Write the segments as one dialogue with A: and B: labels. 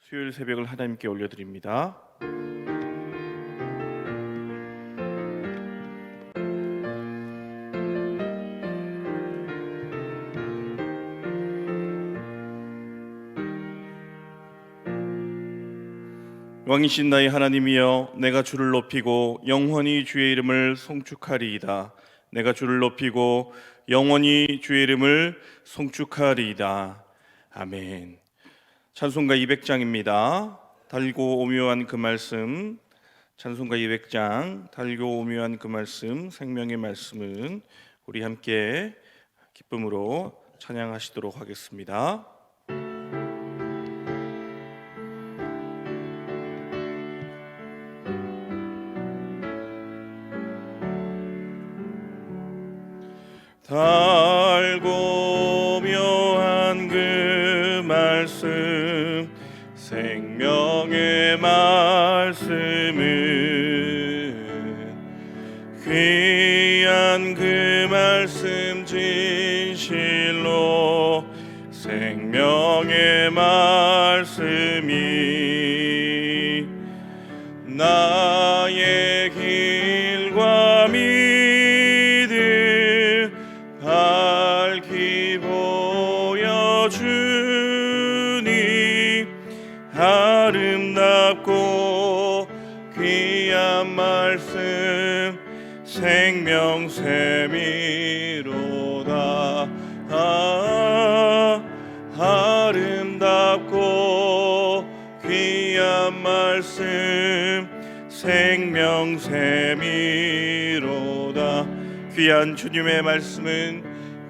A: 수요일 새벽을 하나님께 올려드립니다. 왕이신 나의 하나님이여, 내가 주를 높이고 영원히 주의 이름을 송축하리이다. 내가 주를 높이고 영원히 주의 이름을 송축하리이다. 아멘. 찬송가 200장입니다. 달고 오묘한 그 말씀, 찬송가 200장 달고 오묘한 그 말씀, 생명의 말씀은 우리 함께 기쁨으로 찬양하시도록 하겠습니다. 달고 묘한 그 말씀, 생명의 말씀은 귀한 그 말씀 진실로 생명의 말씀이 나의 길과 밝히 보여주니 아름답고 귀한 말씀 생명샘이로다. 아름답고 귀한 말씀 생명샘이로다. 귀한 주님의 말씀은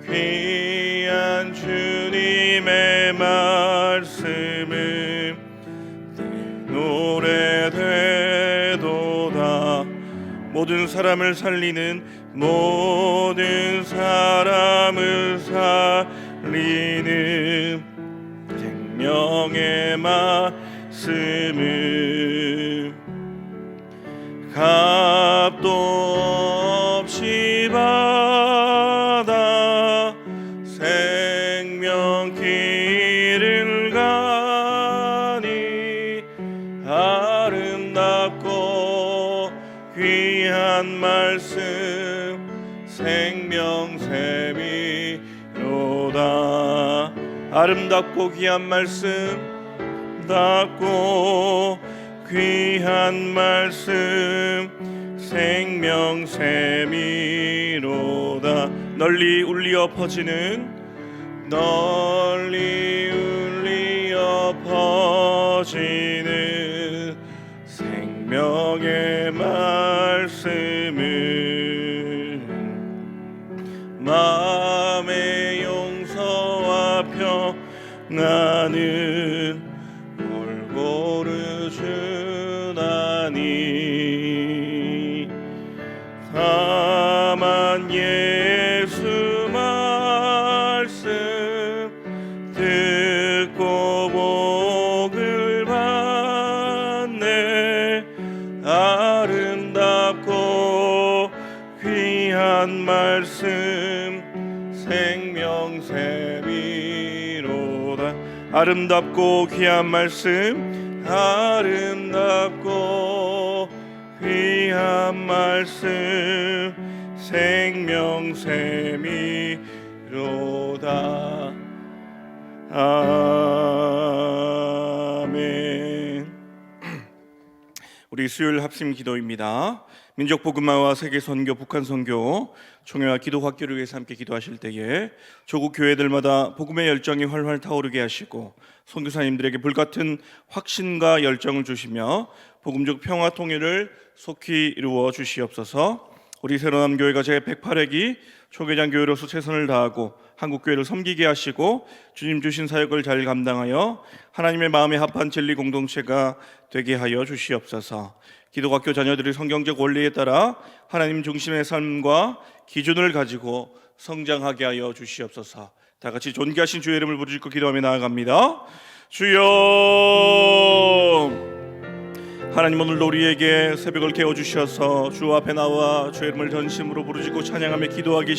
A: 귀한 주님의 말씀은 내 노래 되도다. 모든 사람을 살리는 모든 사람을 살리는 생명의 말씀은 값도 없이 받아 생명길을 가니 아름답고 귀한 말씀 생명샘이로다. 아름답고 귀한 말씀, 답고 귀한 말씀 생명샘이로다. 널리 울리어 퍼지는 생명의 말씀을 마음의 용서와 평안을 골고루 주나니 다만 예수 말씀 듣고 복을 받네. 아름답고 귀한 말씀 생명샘이로다. 아름답고 귀한 말씀, 아름답고 귀한 말씀 생명샘이로다. 아멘. 우리 수요일 합심 기도입니다. 민족복음화와 세계선교, 북한선교, 총회와 기도학교를 위해서 함께 기도하실 때에 조국 교회들마다 복음의 열정이 활활 타오르게 하시고 선교사님들에게 불같은 확신과 열정을 주시며 복음적 평화 통일을 속히 이루어 주시옵소서. 우리 새로남 교회가 제108회기 초계장 교회로서 최선을 다하고 한국교회를 섬기게 하시고 주님 주신 사역을 잘 감당하여 하나님의 마음에 합한 진리 공동체가 되게 하여 주시옵소서. 기독학교 자녀들이 성경적 원리에 따라 하나님 중심의 삶과 기준을 가지고 성장하게 하여 주시옵소서. 다 같이 존귀하신 주의 이름을 부르짖고 기도하며 나아갑니다. 주여, 하나님, 오늘도 우리에게 새벽을 깨워주셔서 주 앞에 나와 주의 이름을 전심으로 부르짖고 찬양하며 기도하게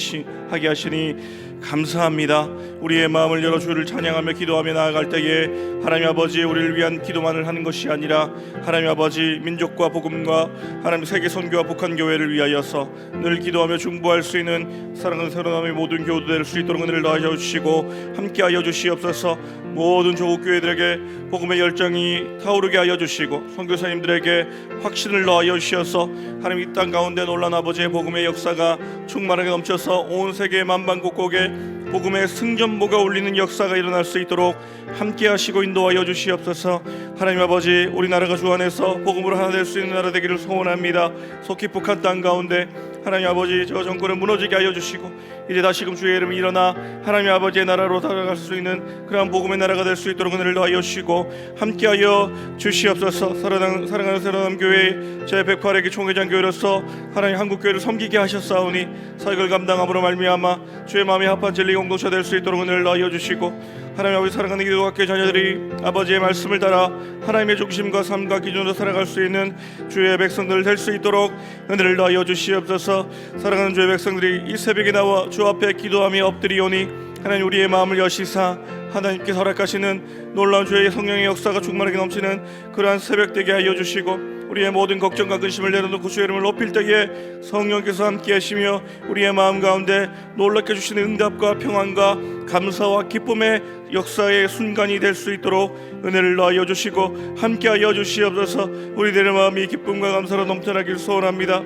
A: 하시니 감사합니다. 우리의 마음을 열어 주를 찬양하며 기도하며 나아갈 때에 하나님 아버지, 우리를 위한 기도만을 하는 것이 아니라 하나님 아버지, 민족과 복음과 하나님 세계 선교와 북한 교회를 위하여서 늘 기도하며 중보할 수 있는 사랑하는 새로남의 모든 교우들 될 수 있도록 은혜를 더하여 주시고 함께하여 주시옵소서. 모든 조국 교회들에게 복음의 열정이 타오르게 하여 주시고 선교사님들에게 확신을 더하여 주셔서 하나님, 이 땅 가운데 놀란 아버지의 복음의 역사가 충만하게 넘쳐서 온 세계 만방곡곡에 복음의 승전보가 울리는 역사가 일어날 수 있도록 함께 하시고 인도하여 주시옵소서. 하나님 아버지, 우리나라가 주 안에서 복음으로 하나 될 수 있는 나라 되기를 소원합니다. 속히 북한 땅 가운데 하나님 아버지, 저 정권을 무너지게 하여 주시고 이제 다시금 주의 이름이 일어나 하나님 아버지의 나라로 달아갈 수 있는 그러한 복음의 나라가 될 수 있도록 은혜를 더하여 주시고 함께하여 주시옵소서. 사랑하는 새로남 교회 제108회기 총회장 교회로서 하나님 한국교회를 섬기게 하셨사오니 사역을 감당함으로 말미암아 주의 마음에 합한 진리 공동체 될 수 있도록 은혜를 더하여 주시고 하나님 아버지, 사랑하는 기도학교 자녀들이 아버지의 말씀을 따라 하나님의 중심과 삶과 기준으로 살아갈 수 있는 주의 백성들 될 수 있도록 은혜를 더하여 주시옵소서. 사랑하는 주의 백성들이 이 새벽에 나와 주 앞에 기도하며 엎드리오니 하나님, 우리의 마음을 여시사 하나님께 허락하시는 놀라운 주의 성령의 역사가 충만하게 넘치는 그러한 새벽 되게 하여 주시고 우리의 모든 걱정과 근심을 내려놓고 주의 이름을 높일 때에 성령께서 함께 하시며 우리의 마음 가운데 놀랍게 주시는 응답과 평안과 감사와 기쁨의 역사의 순간이 될 수 있도록 은혜를 더하여 주시고 함께 하여 주시옵소서. 우리들의 마음이 기쁨과 감사로 넘쳐나길 소원합니다.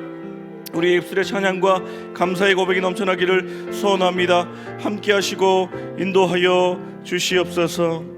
A: 우리의 입술의 찬양과 감사의 고백이 넘쳐나기를 소원합니다. 함께 하시고 인도하여 주시옵소서.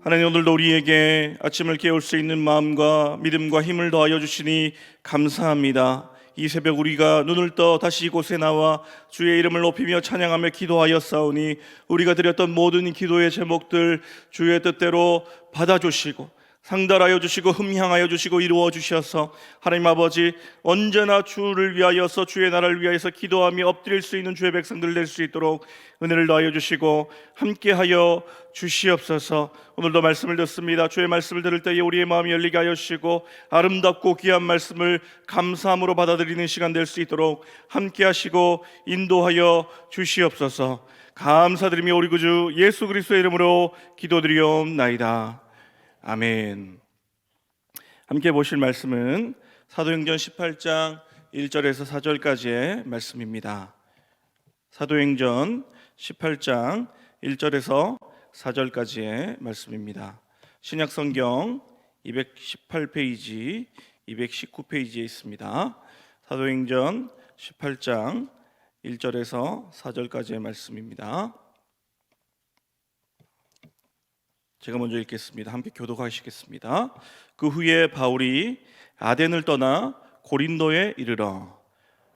A: 하나님, 오늘도 우리에게 아침을 깨울 수 있는 마음과 믿음과 힘을 더하여 주시니 감사합니다. 이 새벽 우리가 눈을 떠 다시 이곳에 나와 주의 이름을 높이며 찬양하며 기도하였사오니 우리가 드렸던 모든 기도의 제목들 주의 뜻대로 받아주시고 상달하여 주시고 흠향하여 주시고 이루어 주셔서 하나님 아버지, 언제나 주를 위하여서 주의 나라를 위하여서 기도하며 엎드릴 수 있는 주의 백성들 될 수 있도록 은혜를 더하여 주시고 함께하여 주시옵소서. 오늘도 말씀을 듣습니다. 주의 말씀을 들을 때에 우리의 마음이 열리게 하여 주시고 아름답고 귀한 말씀을 감사함으로 받아들이는 시간 될 수 있도록 함께하시고 인도하여 주시옵소서. 감사드리며 우리 구주 예수 그리스도의 이름으로 기도드리옵나이다. 아멘. 함께 보실 말씀은 사도행전 18장 1절에서 4절까지의 말씀입니다. 사도행전 18장 1절에서 4절까지의 말씀입니다. 신약성경 218페이지, 219페이지에 있습니다. 사도행전 18장 1절에서 4절까지의 말씀입니다. 제가 먼저 읽겠습니다. 함께 교독하시겠습니다. 그 후에 바울이 아덴을 떠나 고린도에 이르러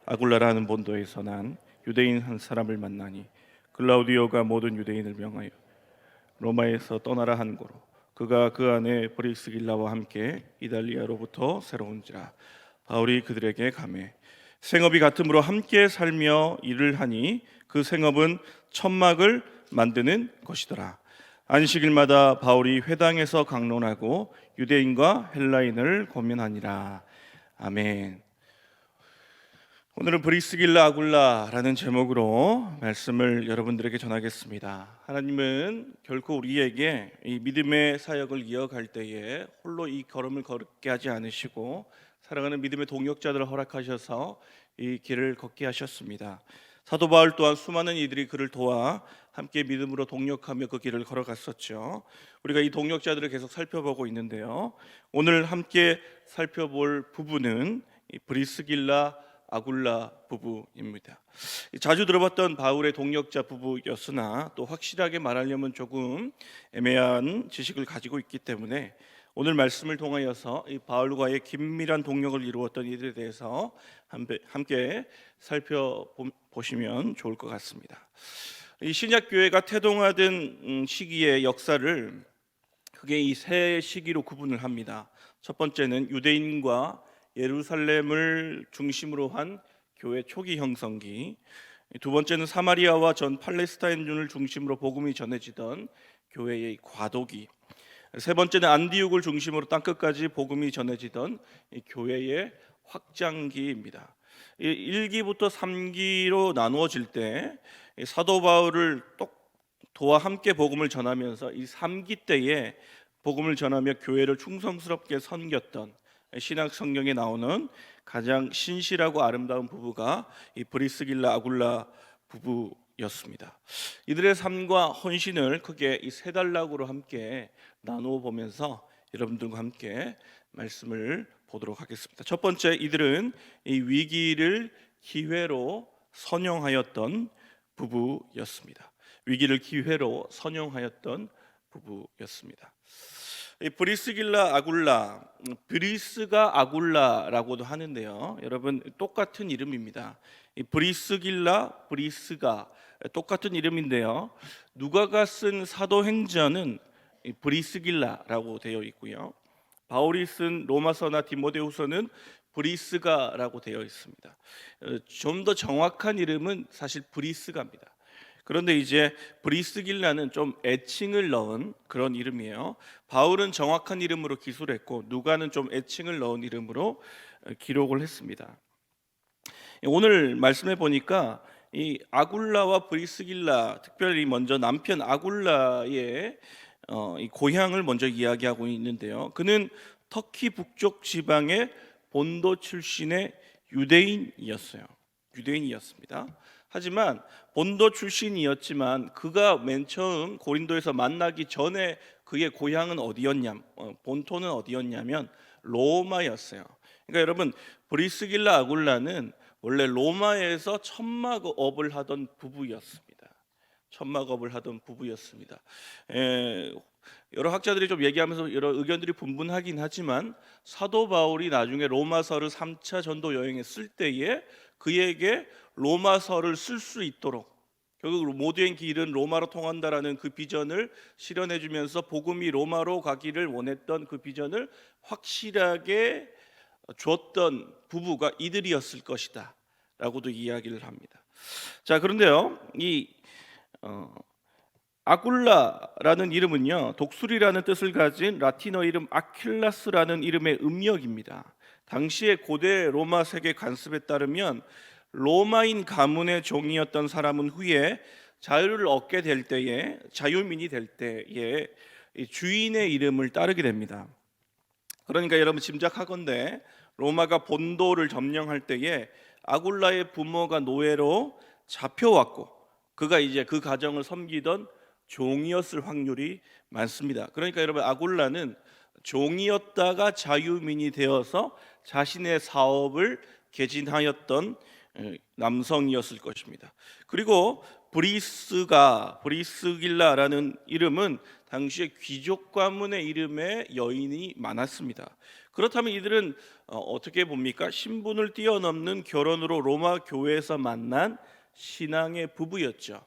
A: 아굴라라는 본도에서 난 유대인 한 사람을 만나니 글라우디오가 모든 유대인을 명하여 로마에서 떠나라 한 고로 그가 그 안에 브리스길라와 함께 이달리아로부터 새로운지라. 바울이 그들에게 가매 생업이 같음으로 함께 살며 일을 하니 그 생업은 천막을 만드는 것이더라. 안식일마다 바울이 회당에서 강론하고 유대인과 헬라인을 고민하니라. 아멘. 오늘은 브리스길라 아굴라라는 제목으로 말씀을 여러분들에게 전하겠습니다. 하나님은 결코 우리에게 이 믿음의 사역을 이어갈 때에 홀로 이 걸음을 걷게 하지 않으시고 사랑하는 믿음의 동역자들을 허락하셔서 이 길을 걷게 하셨습니다. 사도 바울 또한 수많은 이들이 그를 도와 함께 믿음으로 동역하며 그 길을 걸어갔었죠. 우리가 이 동역자들을 계속 살펴보고 있는데요, 오늘 함께 살펴볼 부부는 이 브리스길라 아굴라 부부입니다. 자주 들어봤던 바울의 동역자 부부였으나 또 확실하게 말하려면 조금 애매한 지식을 가지고 있기 때문에 오늘 말씀을 통하여서 이 바울과의 긴밀한 동역을 이루었던 이들에 대해서 함께 살펴보시면 좋을 것 같습니다. 이 신약교회가 태동하던 시기의 역사를 크게 이 세 시기로 구분을 합니다. 첫 번째는 유대인과 예루살렘을 중심으로 한 교회 초기 형성기, 두 번째는 사마리아와 전 팔레스타인을 중심으로 복음이 전해지던 교회의 과도기, 세 번째는 안디옥을 중심으로 땅끝까지 복음이 전해지던 이 교회의 확장기입니다. 1기부터 3기로 나누어질 때 사도 바울을 도와 함께 복음을 전하면서 이 3기 때에 복음을 전하며 교회를 충성스럽게 섬겼던 신약 성경에 나오는 가장 신실하고 아름다운 부부가 이 브리스길라 아굴라 부부였습니다. 이들의 삶과 헌신을 크게 이 세 단락으로 함께 나누어 보면서 여러분들과 함께 말씀을 보도록 하겠습니다. 첫 번째, 이들은 이 위기를 기회로 선용하였던 부부였습니다. 위기를 기회로 선용하였던 부부였습니다. 이 브리스길라 아굴라, 브리스가 아굴라라고도 하는데요. 여러분 똑같은 이름입니다. 이 브리스길라, 브리스가 똑같은 이름인데요. 누가가 쓴 사도행전은 이 브리스길라라고 되어 있고요. 바울이 쓴 로마서나 디모데후서는 브리스가라고 되어 있습니다. 좀 더 정확한 이름은 사실 브리스가입니다. 그런데 이제 브리스길라는 좀 애칭을 넣은 그런 이름이에요. 바울은 정확한 이름으로 기술했고 누가는 좀 애칭을 넣은 이름으로 기록을 했습니다. 오늘 말씀해 보니까 이 아굴라와 브리스길라, 특별히 먼저 남편 아굴라의 이 고향을 먼저 이야기하고 있는데요. 그는 터키 북쪽 지방의 본도 출신의 유대인이었습니다. 하지만 본도 출신이었지만 그가 맨 처음 고린도에서 만나기 전에 그의 고향은 본토는 어디였냐면 로마였어요. 그러니까 여러분 브리스길라 아굴라는 원래 로마에서 천막업을 하던 부부였습니다. 여러 학자들이 좀 얘기하면서 여러 의견들이 분분하긴 하지만 사도 바울이 나중에 로마서를 3차 전도 여행에 쓸 때에 그에게 로마서를 쓸 수 있도록, 결국 모두의 길은 로마로 통한다라는 그 비전을 실현해 주면서 복음이 로마로 가기를 원했던 그 비전을 확실하게 줬던 부부가 이들이었을 것이다 라고도 이야기를 합니다. 자, 그런데요, 이 아굴라라는 이름은요, 독수리라는 뜻을 가진 라틴어 이름 아킬라스라는 이름의 음력입니다. 당시의 고대 로마 세계 관습에 따르면 로마인 가문의 종이었던 사람은 후에 자유를 얻게 될 때에, 자유민이 될 때에 주인의 이름을 따르게 됩니다. 그러니까 여러분 짐작하건대 로마가 본도를 점령할 때에 아굴라의 부모가 노예로 잡혀왔고 그가 이제 그 가정을 섬기던 종이었을 확률이 많습니다. 그러니까 여러분 아굴라는 종이었다가 자유민이 되어서 자신의 사업을 개진하였던 남성이었을 것입니다. 그리고 브리스길라라는 이름은 당시에 귀족 가문의 이름의 여인이 많았습니다. 그렇다면 이들은 어떻게 봅니까? 신분을 뛰어넘는 결혼으로 로마 교회에서 만난 신앙의 부부였죠.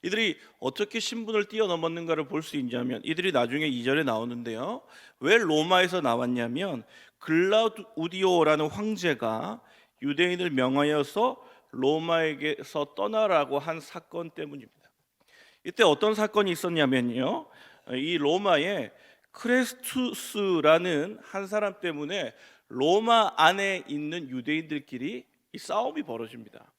A: 이들이 어떻게 신분을 뛰어넘었는가를 볼 수 있냐면 이들이 나중에 2절에 나오는데요. 왜 로마에서 나왔냐면 글라우디오라는 황제가 유대인을 명하여서 로마에게서 떠나라고 한 사건 때문입니다. 이때 어떤 사건이 있었냐면요, 이 로마에 크레스투스라는 한 사람 때문에 로마 안에 있는 유대인들끼리 이 싸움이 벌어집니다.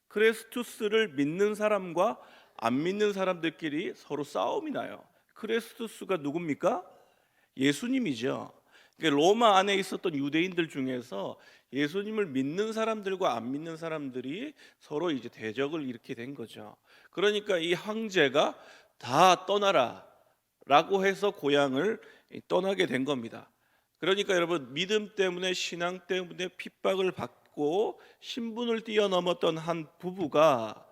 A: 크레스투스를 믿는 사람과 안 믿는 사람들끼리 서로 싸움이 나요. 크레스투스가 누굽니까? 예수님이죠. 그러니까 로마 안에 있었던 유대인들 중에서 예수님을 믿는 사람들과 안 믿는 사람들이 서로 이제 대적을 일으키게 된 거죠. 그러니까 이 황제가 다 떠나라 라고 해서 고향을 떠나게 된 겁니다. 그러니까 여러분 믿음 때문에, 신앙 때문에 핍박을 받고 신분을 뛰어넘었던 한 부부가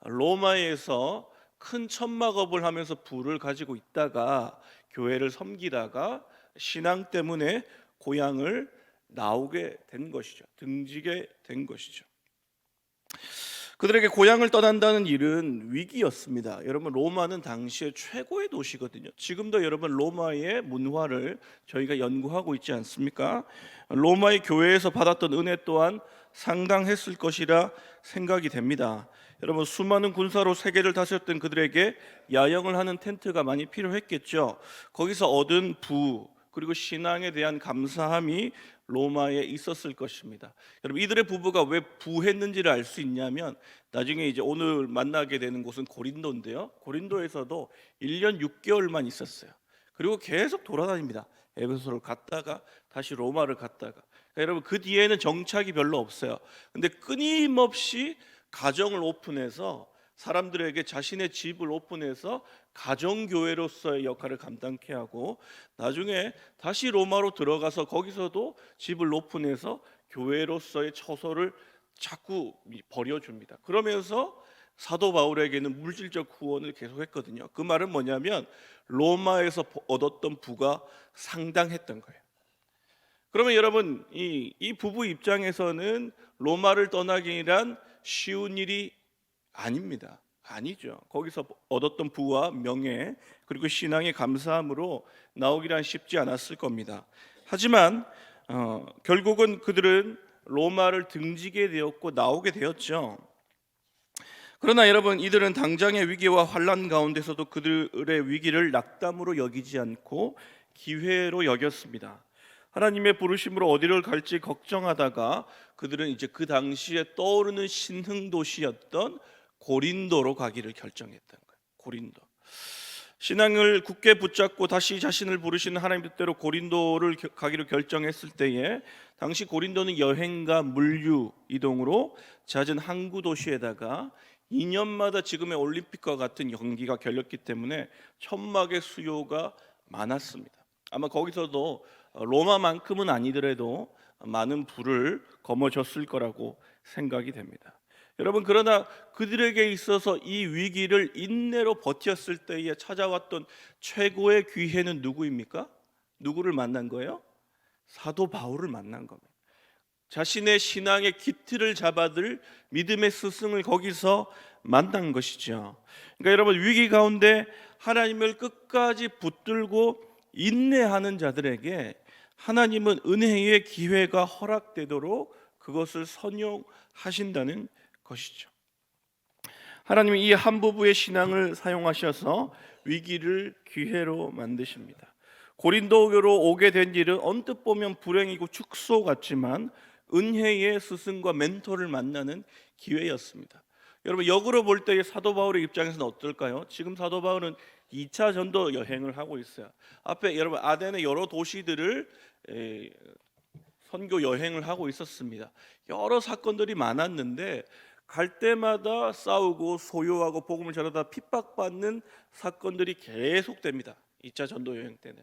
A: 로마에서 큰 천막업을 하면서 부를 가지고 있다가 교회를 섬기다가 신앙 때문에 고향을 나오게 된 것이죠. 등지게 된 것이죠. 그들에게 고향을 떠난다는 일은 위기였습니다. 여러분 로마는 당시의 최고의 도시거든요. 지금도 여러분 로마의 문화를 저희가 연구하고 있지 않습니까? 로마의 교회에서 받았던 은혜 또한 상당했을 것이라 생각이 됩니다. 여러분 수많은 군사로 세계를 다스렸던 그들에게 야영을 하는 텐트가 많이 필요했겠죠. 거기서 얻은 부 그리고 신앙에 대한 감사함이 로마에 있었을 것입니다. 여러분 이들의 부부가 왜 부했는지를 알 수 있냐면 나중에 이제 오늘 만나게 되는 곳은 고린도인데요. 고린도에서도 1년 6개월만 있었어요. 그리고 계속 돌아다닙니다. 에베소를 갔다가 다시 로마를 갔다가. 그러니까 여러분 그 뒤에는 정착이 별로 없어요. 근데 끊임없이 가정을 오픈해서 사람들에게 자신의 집을 오픈해서 가정교회로서의 역할을 감당케 하고 나중에 다시 로마로 들어가서 거기서도 집을 오픈해서 교회로서의 처소를 자꾸 벌여줍니다. 그러면서 사도 바울에게는 물질적 후원을 계속했거든요. 그 말은 뭐냐면 로마에서 얻었던 부가 상당했던 거예요. 그러면 여러분 이 부부 입장에서는 로마를 떠나기란 쉬운 일이 아닙니다. 아니죠. 거기서 얻었던 부와 명예 그리고 신앙의 감사함으로 나오기란 쉽지 않았을 겁니다. 하지만 결국은 그들은 로마를 등지게 되었고 나오게 되었죠. 그러나 여러분 이들은 당장의 위기와 환난 가운데서도 그들의 위기를 낙담으로 여기지 않고 기회로 여겼습니다. 하나님의 부르심으로 어디를 갈지 걱정하다가 그들은 이제 그 당시에 떠오르는 신흥 도시였던 고린도로 가기를 결정했던 거예요. 고린도. 신앙을 굳게 붙잡고 다시 자신을 부르시는 하나님 뜻대로 고린도를 가기로 결정했을 때에 당시 고린도는 여행과 물류 이동으로 잦은 항구 도시에다가 2년마다 지금의 올림픽과 같은 경기가 열렸기 때문에 천막의 수요가 많았습니다. 아마 거기서도 로마만큼은 아니더라도 많은 부를 거머쥐었을 거라고 생각이 됩니다. 여러분 그러나 그들에게 있어서 이 위기를 인내로 버텼을 때에 찾아왔던 최고의 기회는 누구입니까? 누구를 만난 거예요? 사도 바울을 만난 겁니다. 자신의 신앙의 기틀을 잡아들 믿음의 스승을 거기서 만난 것이죠. 그러니까 여러분 위기 가운데 하나님을 끝까지 붙들고 인내하는 자들에게 하나님은 은혜의 기회가 허락되도록 그것을 선용하신다는 것이죠. 하나님은 이 한 부부의 신앙을 사용하셔서 위기를 기회로 만드십니다. 고린도로 오게 된 일은 언뜻 보면 불행이고 축소 같지만 은혜의 스승과 멘토를 만나는 기회였습니다. 여러분 역으로 볼 때 사도 바울의 입장에서는 어떨까요? 지금 사도 바울은 2차 전도 여행을 하고 있어요. 앞에 여러분 아덴의 여러 도시들을 선교 여행을 하고 있었습니다. 여러 사건들이 많았는데 갈 때마다 싸우고 소요하고 복음을 전하다 핍박받는 사건들이 계속됩니다. 2차 전도 여행 때는.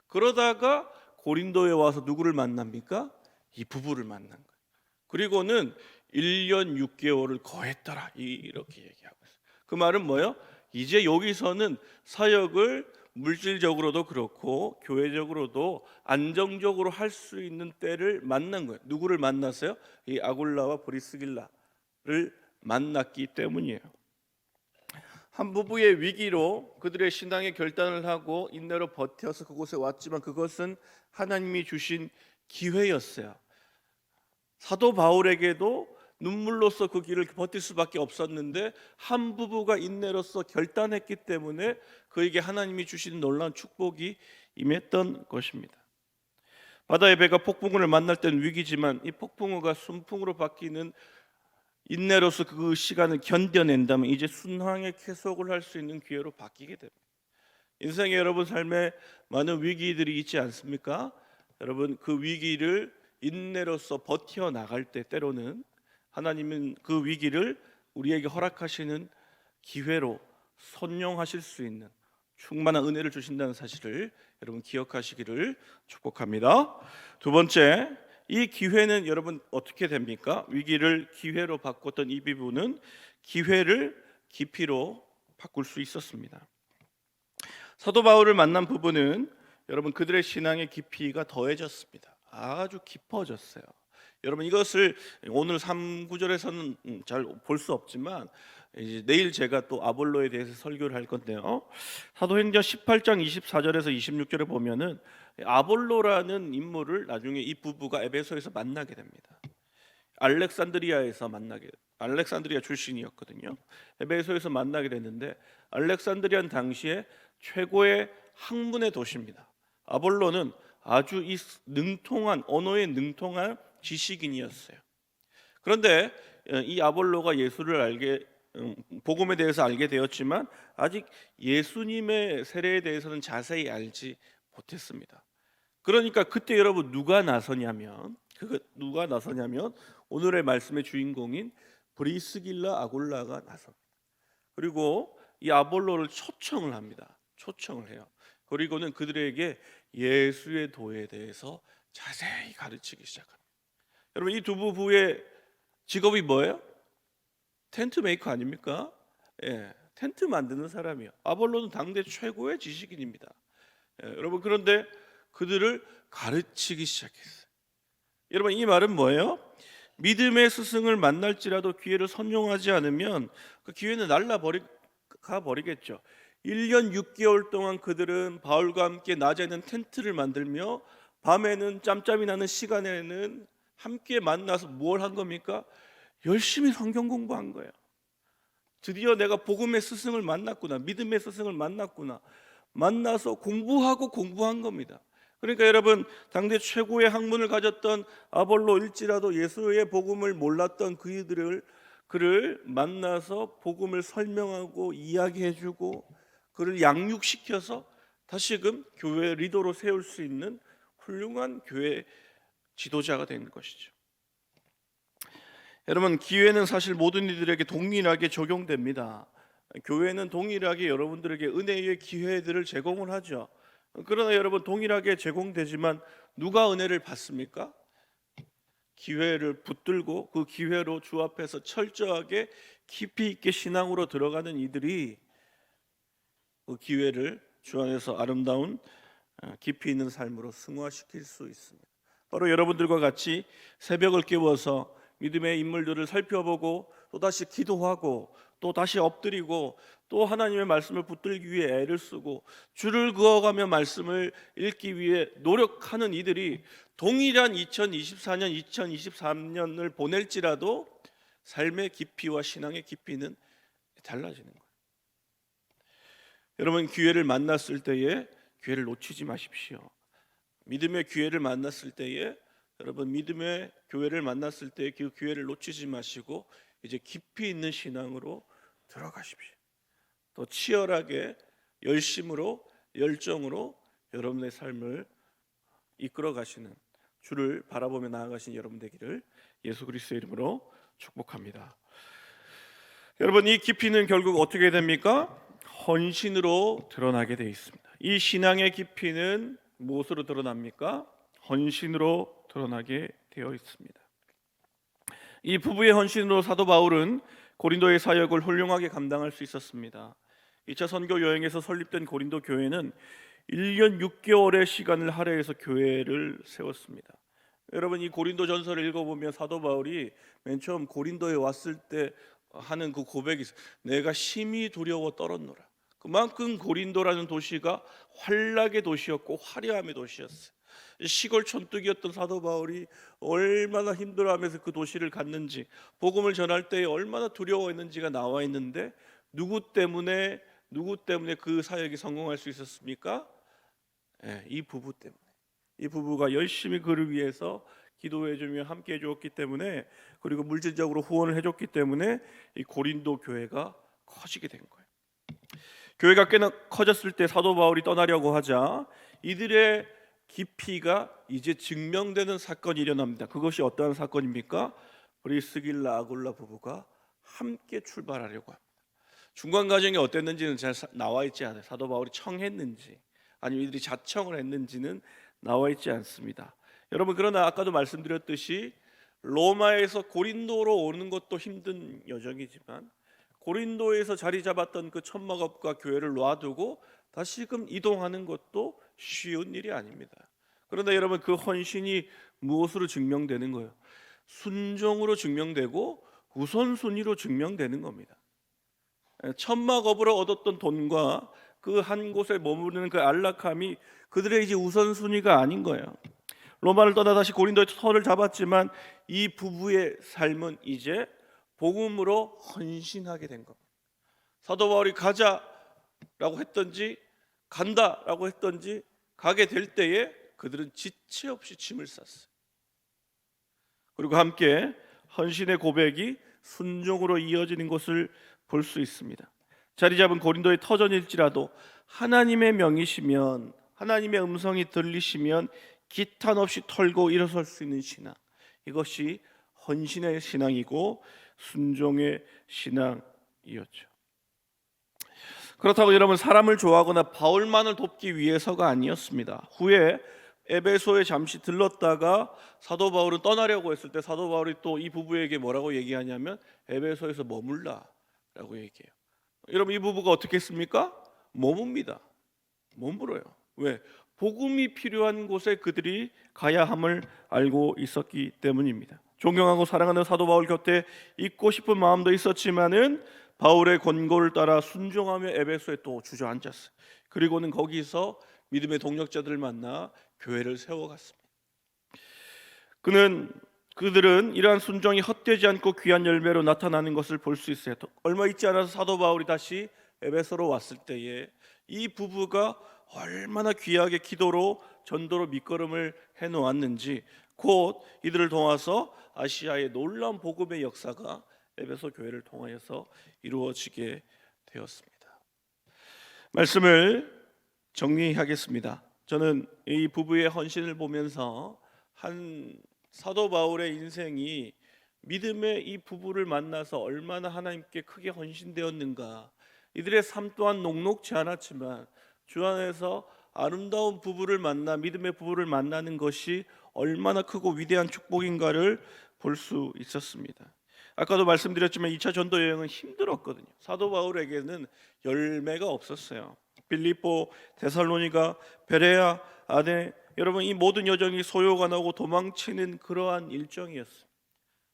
A: 그러다가 고린도에 와서 누구를 만납니까? 이 부부를 만난 거예요. 그리고는 1년 6개월을 거했더라 이렇게 얘기하고 있어요. 그 말은 뭐예요? 이제 여기서는 사역을 물질적으로도 그렇고 교회적으로도 안정적으로 할 수 있는 때를 만난 거예요. 누구를 만났어요? 이 아굴라와 브리스길라를 만났기 때문이에요. 한 부부의 위기로 그들의 신앙의 결단을 하고 인내로 버텨서 그곳에 왔지만 그것은 하나님이 주신 기회였어요. 사도 바울에게도 눈물로써 그 길을 버틸 수밖에 없었는데 한 부부가 인내로서 결단했기 때문에 그에게 하나님이 주시는 놀라운 축복이 임했던 것입니다. 바다의 배가 폭풍우를 만날 때는 위기지만 이 폭풍우가 순풍으로 바뀌는 인내로서 그 시간을 견뎌낸다면 이제 순항의 계속을 할 수 있는 기회로 바뀌게 됩니다. 인생의 여러분 삶에 많은 위기들이 있지 않습니까? 여러분 그 위기를 인내로서 버텨나갈 때 때로는 하나님은 그 위기를 우리에게 허락하시는 기회로 선용하실 수 있는 충만한 은혜를 주신다는 사실을 여러분 기억하시기를 축복합니다. 두 번째, 이 기회는 여러분 어떻게 됩니까? 위기를 기회로 바꿨던 이 부부는 기회를 깊이로 바꿀 수 있었습니다. 사도 바울을 만난 부부는 여러분 그들의 신앙의 깊이가 더해졌습니다. 아주 깊어졌어요. 여러분 이것을 오늘 3구절에서는 잘 볼 수 없지만 이제 내일 제가 또 아볼로에 대해서 설교를 할 건데요. 사도행전 18장 24절에서 26절에 보면은 아볼로라는 인물을 나중에 이 부부가 에베소에서 만나게 됩니다. 알렉산드리아 출신이었거든요. 에베소에서 만나게 됐는데 알렉산드리아는 당시에 최고의 학문의 도시입니다. 아볼로는 아주 능통한 언어에 능통한 지식인이었어요. 그런데 이 아볼로가 예수를 복음에 대해서 알게 되었지만 아직 예수님의 세례에 대해서는 자세히 알지 못했습니다. 그러니까 그때 여러분 누가 나서냐면 오늘의 말씀의 주인공인 브리스길라 아굴라가 나섭니다. 그리고 이 아볼로를 초청을 합니다. 초청을 해요. 그리고는 그들에게 예수의 도에 대해서 자세히 가르치기 시작합니다. 여러분 이 두 부부의 직업이 뭐예요? 텐트 메이커 아닙니까? 예, 텐트 만드는 사람이요. 아볼로는 당대 최고의 지식인입니다. 여러분 그런데 그들을 가르치기 시작했어요. 여러분 이 말은 뭐예요? 믿음의 스승을 만날지라도 기회를 선용하지 않으면 그 기회는 날아가 버리겠죠. 1년 6개월 동안 그들은 바울과 함께 낮에는 텐트를 만들며 밤에는 짬짬이 나는 시간에는 함께 만나서 뭘 한 겁니까? 열심히 성경 공부한 거예요. 드디어 내가 복음의 스승을 만났구나, 믿음의 스승을 만났구나. 만나서 공부한 겁니다. 그러니까 여러분 당대 최고의 학문을 가졌던 아볼로일지라도 예수의 복음을 몰랐던 그를 만나서 복음을 설명하고 이야기해주고 그를 양육시켜서 다시금 교회 리더로 세울 수 있는 훌륭한 교회 지도자가 되는 것이죠. 여러분 기회는 사실 모든 이들에게 동일하게 적용됩니다. 교회는 동일하게 여러분들에게 은혜의 기회들을 제공을 하죠. 그러나 여러분 동일하게 제공되지만 누가 은혜를 받습니까? 기회를 붙들고 그 기회로 주 앞에서 철저하게 깊이 있게 신앙으로 들어가는 이들이 그 기회를 주 안에서 아름다운 깊이 있는 삶으로 승화시킬 수 있습니다. 바로 여러분들과 같이 새벽을 깨워서 믿음의 인물들을 살펴보고 또다시 기도하고 또 다시 엎드리고 또 하나님의 말씀을 붙들기 위해 애를 쓰고 줄을 그어가며 말씀을 읽기 위해 노력하는 이들이 동일한 2024년, 2023년을 보낼지라도 삶의 깊이와 신앙의 깊이는 달라지는 거예요. 여러분 기회를 만났을 때에 기회를 놓치지 마십시오. 믿음의 기회를 만났을 때에 여러분 믿음의 교회를 만났을 때 그 기회를 놓치지 마시고 이제 깊이 있는 신앙으로 들어가십시오. 더 치열하게 열심으로 열정으로 여러분의 삶을 이끌어 가시는 주를 바라보며 나아가신 여러분 되기를 예수 그리스도의 이름으로 축복합니다. 여러분 이 깊이는 결국 어떻게 됩니까? 헌신으로 드러나게 되어 있습니다. 이 신앙의 깊이는 무엇으로 드러납니까? 헌신으로 드러나게 되어 있습니다. 이 부부의 헌신으로 사도 바울은 고린도의 사역을 훌륭하게 감당할 수 있었습니다. 2차 선교 여행에서 설립된 고린도 교회는 1년 6개월의 시간을 할애해서 교회를 세웠습니다. 여러분 이 고린도 전서를 읽어보면 사도 바울이 맨 처음 고린도에 왔을 때 하는 그 고백이 있어요. 내가 심히 두려워 떨었노라. 그만큼 고린도라는 도시가 환락의 도시였고 화려함의 도시였어요. 시골 촌뚝이었던 사도 바울이 얼마나 힘들어하면서 그 도시를 갔는지 복음을 전할 때 얼마나 두려워했는지가 나와 있는데 누구 때문에 그 사역이 성공할 수 있었습니까? 이 부부 때문에. 이 부부가 열심히 그를 위해서 기도해주며 함께 해주었기 때문에 그리고 물질적으로 후원을 해줬기 때문에 이 고린도 교회가 커지게 된 거예요. 교회가 꽤나 커졌을 때 사도 바울이 떠나려고 하자 이들의 깊이가 이제 증명되는 사건이 일어납니다. 그것이 어떠한 사건입니까? 브리스길라 아굴라 부부가 함께 출발하려고 합니다. 중간 과정이 어땠는지는 잘 나와 있지 않아요. 사도 바울이 청했는지 아니면 이들이 자청을 했는지는 나와 있지 않습니다. 여러분 그러나 아까도 말씀드렸듯이 로마에서 고린도로 오는 것도 힘든 여정이지만 고린도에서 자리 잡았던 그 천막업과 교회를 놔두고 다시금 이동하는 것도 쉬운 일이 아닙니다. 그런데 여러분 그 헌신이 무엇으로 증명되는 거예요? 순종으로 증명되고 우선순위로 증명되는 겁니다. 천막업으로 얻었던 돈과 그 한 곳에 머무르는 그 안락함이 그들의 이제 우선순위가 아닌 거예요. 로마를 떠나 다시 고린도에 터를 잡았지만 이 부부의 삶은 이제 복음으로 헌신하게 된 겁니다. 사도 바울이 가자라고 했던지 간다라고 했던지 가게 될 때에 그들은 지체 없이 짐을 쌌어요. 그리고 함께 헌신의 고백이 순종으로 이어지는 것을 볼 수 있습니다. 자리 잡은 고린도의 터전일지라도 하나님의 명이시면, 하나님의 음성이 들리시면 기탄 없이 털고 일어설 수 있는 신앙, 이것이 헌신의 신앙이고 순종의 신앙이었죠. 그렇다고 여러분, 사람을 좋아하거나 바울만을 돕기 위해서가 아니었습니다. 후에 에베소에 잠시 들렀다가 사도 바울은 떠나려고 했을 때 사도 바울이 또 이 부부에게 뭐라고 얘기하냐면 에베소에서 머물라라고 얘기해요. 여러분, 이 부부가 어떻게 했습니까? 머뭅니다. 머물어요. 왜? 복음이 필요한 곳에 그들이 가야 함을 알고 있었기 때문입니다. 존경하고 사랑하는 사도 바울 곁에 있고 싶은 마음도 있었지만은 바울의 권고를 따라 순종하며 에베소에 또 주저앉았어요. 그리고는 거기서 믿음의 동력자들을 만나 교회를 세워갔습니다. 그들은 이러한 순종이 헛되지 않고 귀한 열매로 나타나는 것을 볼 수 있어요. 얼마 있지 않아서 사도 바울이 다시 에베소로 왔을 때에 이 부부가 얼마나 귀하게 기도로 전도로 밑거름을 해놓았는지, 곧 이들을 도와서 아시아의 놀라운 복음의 역사가 에베소 교회를 통하여서 이루어지게 되었습니다. 말씀을 정리하겠습니다. 저는 이 부부의 헌신을 보면서 한 사도 바울의 인생이 믿음의 이 부부를 만나서 얼마나 하나님께 크게 헌신되었는가, 이들의 삶 또한 녹록지 않았지만 주 안에서 아름다운 부부를 만나 믿음의 부부를 만나는 것이 얼마나 크고 위대한 축복인가를 볼 수 있었습니다. 아까도 말씀드렸지만 2차 전도 여행은 힘들었거든요. 사도 바울에게는 열매가 없었어요. 빌립보, 데살로니가, 베레아, 아데, 여러분, 이 모든 여정이 소요가 나고 도망치는 그러한 일정이었어요.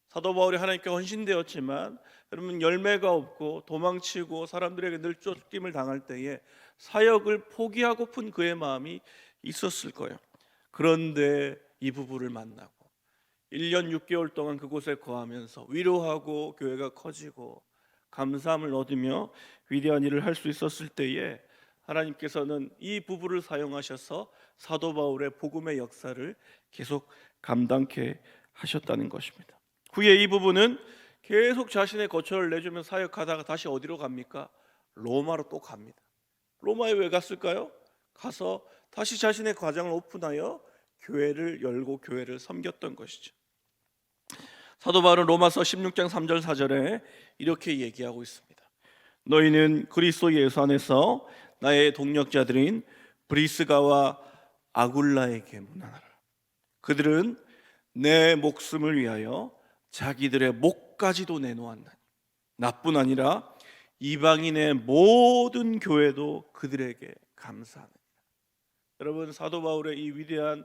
A: 사도 바울이 하나님께 헌신되었지만 여러분, 열매가 없고 도망치고 사람들에게 늘 쫓김을 당할 때에 사역을 포기하고픈 그의 마음이 있었을 거예요. 그런데 이 부부를 만나고 1년 6개월 동안 그곳에 거하면서 위로하고 교회가 커지고 감사함을 얻으며 위대한 일을 할 수 있었을 때에 하나님께서는 이 부부를 사용하셔서 사도 바울의 복음의 역사를 계속 감당케 하셨다는 것입니다. 후에 이 부부는 계속 자신의 거처를 내주며 사역하다가 다시 어디로 갑니까? 로마로 또 갑니다. 로마에 왜 갔을까요? 가서 다시 자신의 과장을 오픈하여 교회를 열고 교회를 섬겼던 것이죠. 사도 바울은 로마서 16장 3절 4절에 이렇게 얘기하고 있습니다. 너희는 그리스도 예수 안에서 나의 동력자들인 브리스가와 아굴라에게 문안하라. 그들은 내 목숨을 위하여 자기들의 목까지도 내놓았나니 나뿐 아니라 이방인의 모든 교회도 그들에게 감사하느니라. 여러분, 사도 바울의 이 위대한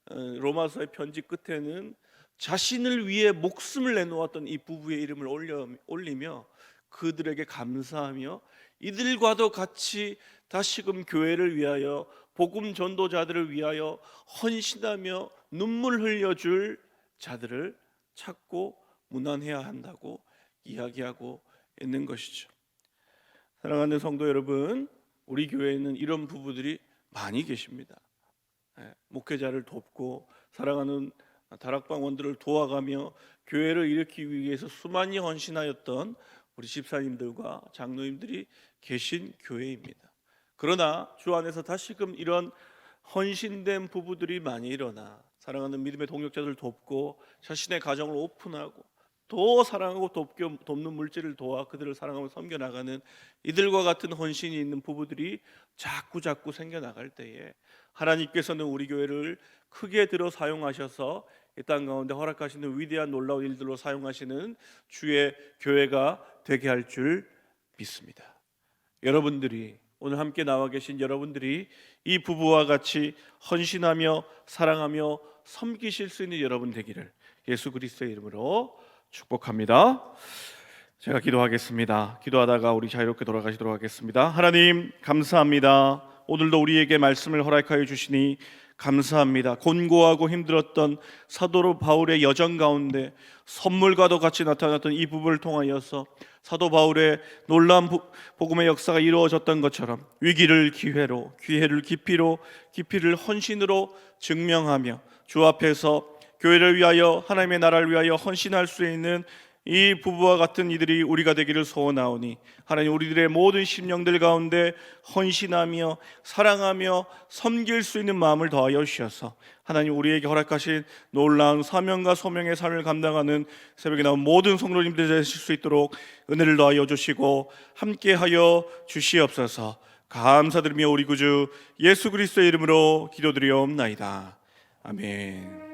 A: 로마서의 편지 끝에는 자신을 위해 목숨을 내놓았던 이 부부의 이름을 올리며 그들에게 감사하며 이들과도 같이 다시금 교회를 위하여 복음 전도자들을 위하여 헌신하며 눈물 흘려줄 자들을 찾고 문안해야 한다고 이야기하고 있는 것이죠. 사랑하는 성도 여러분, 우리 교회에는 이런 부부들이 많이 계십니다. 목회자를 돕고 사랑하는 다락방원들을 도와가며 교회를 일으키기 위해서 수많이 헌신하였던 우리 집사님들과 장로님들이 계신 교회입니다. 그러나 주 안에서 다시금 이런 헌신된 부부들이 많이 일어나 사랑하는 믿음의 동역자들을 돕고 자신의 가정을 오픈하고 더 사랑하고 돕는 물질을 도와 그들을 사랑하며 섬겨나가는 이들과 같은 헌신이 있는 부부들이 자꾸 생겨나갈 때에 하나님께서는 우리 교회를 크게 들어 사용하셔서 이 땅 가운데 허락하시는 위대한 놀라운 일들로 사용하시는 주의 교회가 되게 할 줄 믿습니다. 여러분들이 오늘 함께 나와 계신 여러분들이 이 부부와 같이 헌신하며 사랑하며 섬기실 수 있는 여러분 되기를 예수 그리스도의 이름으로 축복합니다. 제가 기도하겠습니다. 기도하다가 우리 자유롭게 돌아가시도록 하겠습니다. 하나님 감사합니다. 오늘도 우리에게 말씀을 허락하여 주시니 감사합니다. 곤고하고 힘들었던 사도 바울의 여정 가운데 선물과도 같이 나타났던 이 부부를 통하여서 사도 바울의 놀라운 복음의 역사가 이루어졌던 것처럼 위기를 기회로, 기회를 깊이를 헌신으로 증명하며 주 앞에서 교회를 위하여, 하나님의 나라를 위하여 헌신할 수 있는 이 부부와 같은 이들이 우리가 되기를 소원하오니, 하나님 우리들의 모든 심령들 가운데 헌신하며 사랑하며 섬길 수 있는 마음을 더하여 주셔서 하나님 우리에게 허락하신 놀라운 사명과 소명의 삶을 감당하는 새벽에 나온 모든 성도님들 되실 수 있도록 은혜를 더하여 주시고 함께하여 주시옵소서. 감사드리며 우리 구주 예수 그리스도의 이름으로 기도드리옵나이다. 아멘.